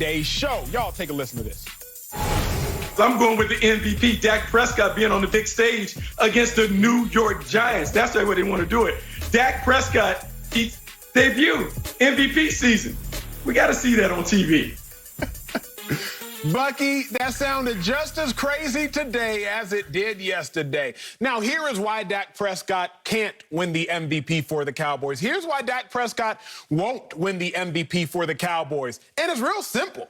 Day's show. Y'all take a listen to this. I'm going with the MVP, Dak Prescott, being on the big stage against the New York Giants. That's the way they want to do it. Dak Prescott, he's debut, MVP season. We got to see that on TV. Bucky, that sounded just as crazy today as it did yesterday. Now, here is why Dak Prescott can't win the MVP for the Cowboys. Here's why Dak Prescott won't win the MVP for the Cowboys. And it's real simple.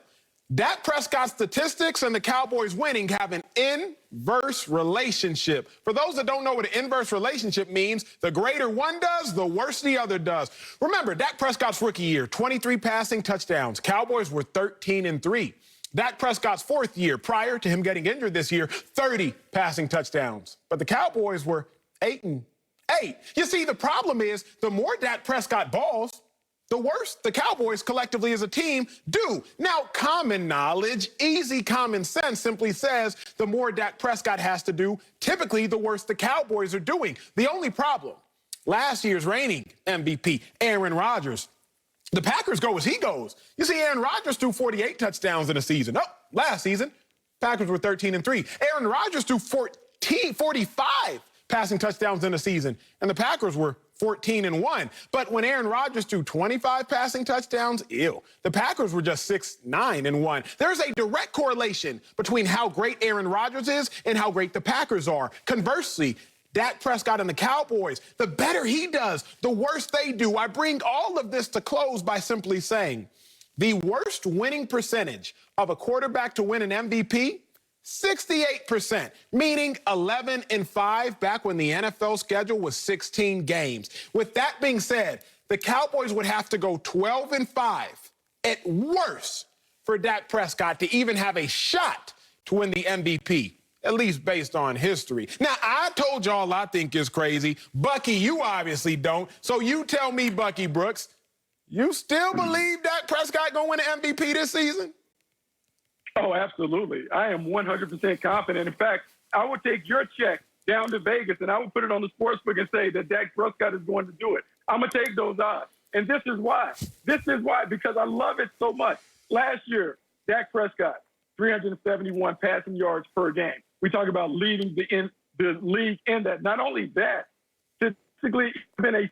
Dak Prescott's statistics and the Cowboys winning have an inverse relationship. For those that don't know what an inverse relationship means, the greater one does, the worse the other does. Remember, Dak Prescott's rookie year, 23 passing touchdowns. Cowboys were 13-3. Dak Prescott's fourth year, prior to him getting injured this year, 30 passing touchdowns. But the Cowboys were 8-8. You see, the problem is the more Dak Prescott balls, the worse the Cowboys collectively as a team do. Now, common knowledge, easy common sense simply says the more Dak Prescott has to do, typically the worse the Cowboys are doing. The only problem, last year's reigning MVP, Aaron Rodgers, the Packers go as he goes. You see, Aaron Rodgers threw 48 touchdowns in a season. Oh, last season, Packers were 13-3. Aaron Rodgers threw 45 passing touchdowns in a season, and the Packers were 14-1. But when Aaron Rodgers threw 25 passing touchdowns, the Packers were just 6-9-1. There's a direct correlation between how great Aaron Rodgers is and how great the Packers are. Conversely, Dak Prescott and the Cowboys, the better he does, the worse they do. I bring all of this to close by simply saying the worst winning percentage of a quarterback to win an MVP, 68%, meaning 11-5 back when the NFL schedule was 16 games. With that being said, the Cowboys would have to go 12-5 at worst for Dak Prescott to even have a shot to win the MVP, at least based on history. Now, I told y'all I think it's crazy. Bucky, you obviously don't. So you tell me, Bucky Brooks, you still believe Dak Prescott gonna win an MVP this season? Oh, absolutely. I am 100% confident. In fact, I would take your check down to Vegas and I would put it on the sportsbook and say that Dak Prescott is going to do it. I'm going to take those odds. And this is why. Because I love it so much. Last year, Dak Prescott, 371 passing yards per game. We talk about leading the league in that. Not only that, statistically, it's been a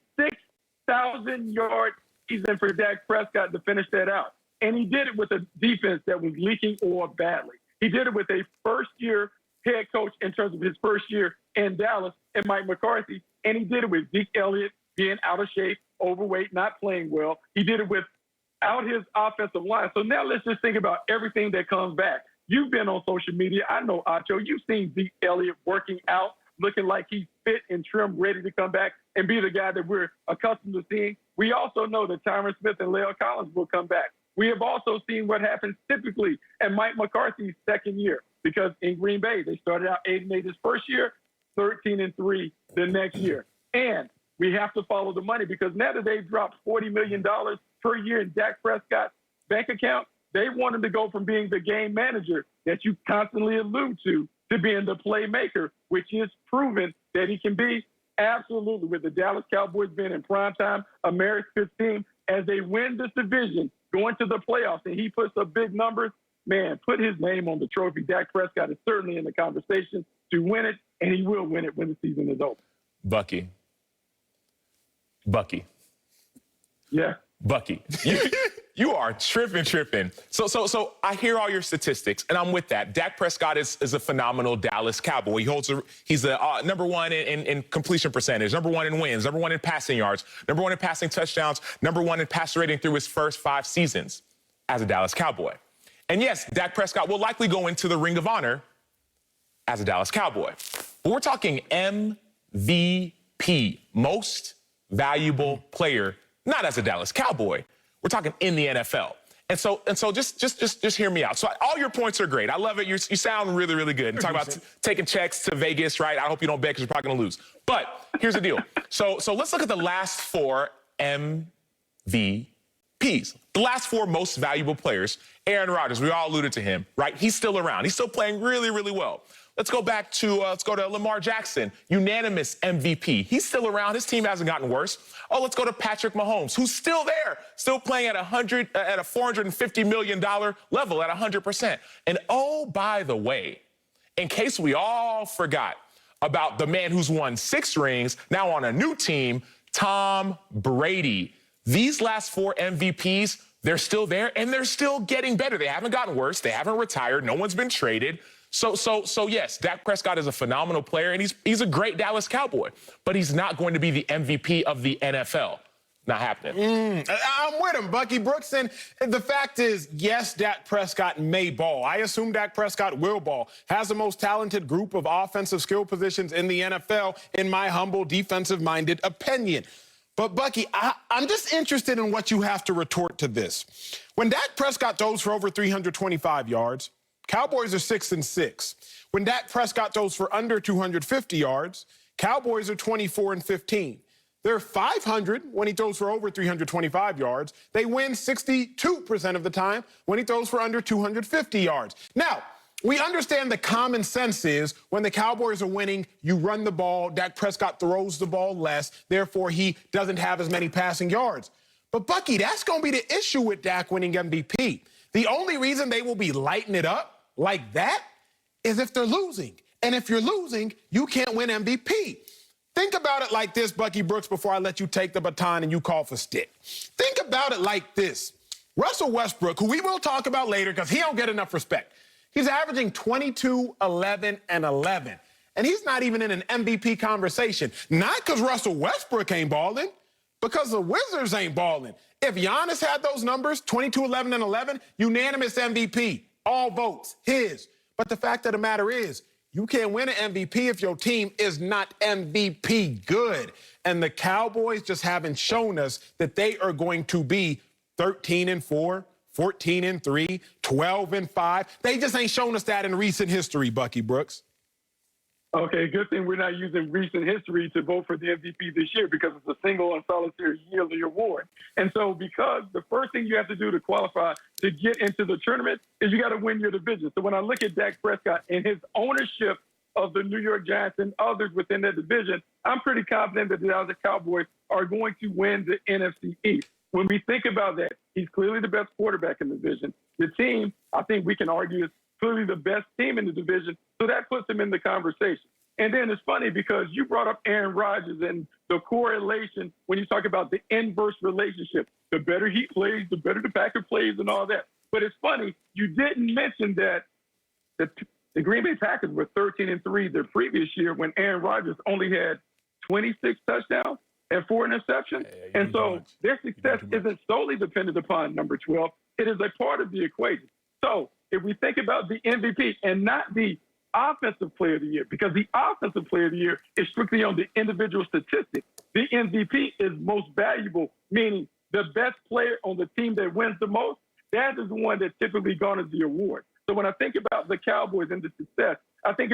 6,000-yard season for Dak Prescott to finish that out. And he did it with a defense that was leaking oil badly. He did it with a first-year head coach in terms of his first year in Dallas and Mike McCarthy. And he did it with Zeke Elliott being out of shape, overweight, not playing well. He did it without his offensive line. So now let's just think about everything that comes back. You've been on social media. I know, Acho. You've seen Zeke Elliott working out, looking like he's fit and trim, ready to come back and be the guy that we're accustomed to seeing. We also know that Tyron Smith and La'el Collins will come back. We have also seen what happens typically at Mike McCarthy's second year, because in Green Bay, they started out 8-8 his first year, 13-3 the next year. And we have to follow the money, because now that they've dropped $40 million per year in Dak Prescott's bank account, they want him to go from being the game manager that you constantly allude to being the playmaker, which is proven that he can be. Absolutely. With the Dallas Cowboys being in primetime, America's team, as they win this division, going to the playoffs, and he puts up big numbers, man, put his name on the trophy. Dak Prescott is certainly in the conversation to win it, and he will win it when the season is over. Bucky. Yeah. Bucky. You are tripping. So I hear all your statistics, and I'm with that. Dak Prescott is a phenomenal Dallas Cowboy. He's the number one in completion percentage, number one in wins, number one in passing yards, number one in passing touchdowns, number one in passer rating through his first 5 seasons as a Dallas Cowboy. And yes, Dak Prescott will likely go into the Ring of Honor as a Dallas Cowboy. But we're talking MVP, most valuable player, not as a Dallas Cowboy. We're talking in the NFL. And so just hear me out. So all your points are great. I love it. You sound really, really good. And talk about taking checks to Vegas, right? I hope you don't bet because you're probably going to lose. But here's the deal. So let's look at the last 4 MVPs. The last 4 most valuable players. Aaron Rodgers, we all alluded to him, right? He's still around. He's still playing really, really well. Let's go back to Lamar Jackson, unanimous MVP. He's still around. His team hasn't gotten worse. Oh, let's go to Patrick Mahomes, who's still there, still playing at a $450 million level at 100%. And oh, by the way, in case we all forgot about the man who's won 6 rings, now on a new team, Tom Brady. These last 4 MVPs, they're still there, and they're still getting better. They haven't gotten worse. They haven't retired. No one's been traded. So yes, Dak Prescott is a phenomenal player, and he's a great Dallas Cowboy, but he's not going to be the MVP of the NFL. Not happening. I'm with him, Bucky Brooks. And the fact is, yes, Dak Prescott may ball. I assume Dak Prescott will ball. Has the most talented group of offensive skill positions in the NFL, in my humble defensive-minded opinion. But, Bucky, I'm just interested in what you have to retort to this. When Dak Prescott throws for over 325 yards, Cowboys are 6-6. When Dak Prescott throws for under 250 yards, Cowboys are 24-15. They're 500 when he throws for over 325 yards. They win 62% of the time when he throws for under 250 yards. Now, we understand the common sense is when the Cowboys are winning, you run the ball, Dak Prescott throws the ball less, therefore he doesn't have as many passing yards. But, Bucky, that's going to be the issue with Dak winning MVP. The only reason they will be lighting it up like that is if they're losing. And if you're losing, you can't win MVP. Think about it like this, Bucky Brooks, before I let you take the baton and you call for stick. Think about it like this. Russell Westbrook, who we will talk about later because he don't get enough respect, he's averaging 22, 11, and 11. And he's not even in an MVP conversation. Not because Russell Westbrook ain't balling, because the Wizards ain't balling. If Giannis had those numbers, 22, 11, and 11, unanimous MVP. All votes, his. But the fact of the matter is, you can't win an MVP if your team is not MVP good. And the Cowboys just haven't shown us that they are going to be 13-4, 14-3, 12-5. They just ain't shown us that in recent history, Bucky Brooks. Okay, good thing we're not using recent history to vote for the MVP this year because it's a single and solitary yearly award. And so because the first thing you have to do to qualify to get into the tournament is you got to win your division. So when I look at Dak Prescott and his ownership of the New York Giants and others within that division, I'm pretty confident that the Dallas Cowboys are going to win the NFC East. When we think about that, he's clearly the best quarterback in the division. The team, I think we can argue, is clearly the best team in the division, so that puts him in the conversation. And then it's funny because you brought up Aaron Rodgers and the correlation when you talk about the inverse relationship. The better he plays, the better the Packer plays and all that. But it's funny, you didn't mention that the Green Bay Packers were 13-3 the previous year when Aaron Rodgers only had 26 touchdowns and 4 interceptions. And so their success isn't solely dependent upon number 12. It is a part of the equation. So if we think about the MVP and not the offensive player of the year, because the offensive player of the year is strictly on the individual statistics, the MVP is most valuable, meaning the best player on the team that wins the most, that is the one that typically garners the award. So when I think about the Cowboys and the success, I think